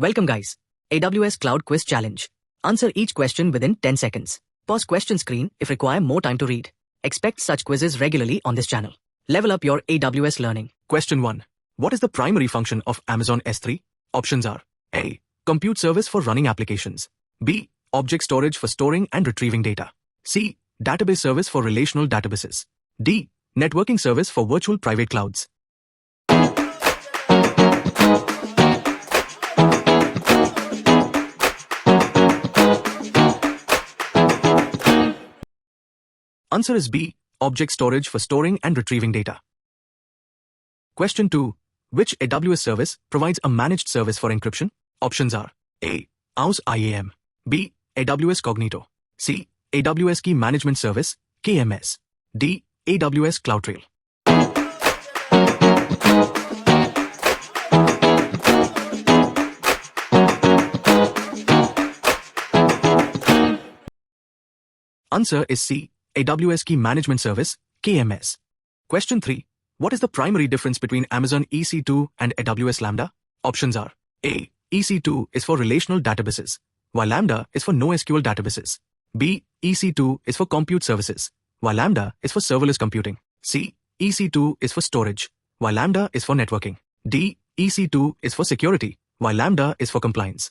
Welcome guys. AWS Cloud Quiz Challenge. Answer each question within 10 seconds. Pause question screen if require more time to read. Expect such quizzes regularly on this channel. Level up your AWS learning. Question 1. What is the primary function of Amazon S3? Options are A. Compute service for running applications. B. Object storage for storing and retrieving data. C. Database service for relational databases. D. Networking service for virtual private clouds. Answer is B. Object storage for storing and retrieving data. Question 2. Which AWS service provides a managed service for encryption? Options are A. AWS IAM. B. AWS Cognito. C. AWS Key Management Service, KMS. D. AWS CloudTrail. Answer is C. AWS Key Management Service, KMS. Question 3. What is the primary difference between Amazon EC2 and AWS Lambda? Options are A. EC2 is for relational databases, while Lambda is for NoSQL databases. B. EC2 is for compute services, while Lambda is for serverless computing. C. EC2 is for storage, while Lambda is for networking. D. EC2 is for security, while Lambda is for compliance.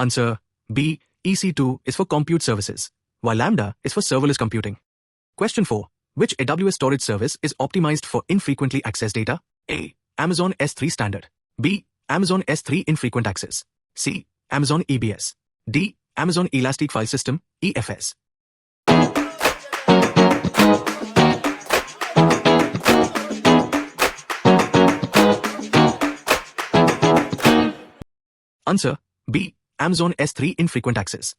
Answer B. EC2 is for compute services, while Lambda is for serverless computing. Question 4. Which AWS storage service is optimized for infrequently accessed data? A. Amazon S3 Standard. B. Amazon S3 Infrequent Access. C. Amazon EBS. D. Amazon Elastic File System, EFS. Answer B. Amazon S3 Infrequent Access.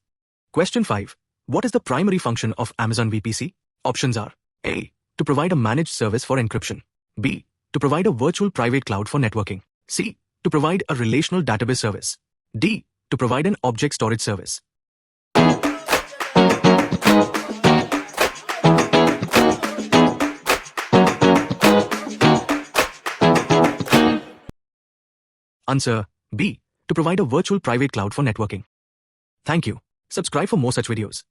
Question 5. What is the primary function of Amazon VPC? Options are A. To provide a managed service for encryption. B. To provide a virtual private cloud for networking. C. To provide a relational database service. D. To provide an object storage service. Answer B. To provide a virtual private cloud for networking. Thank you. Subscribe for more such videos.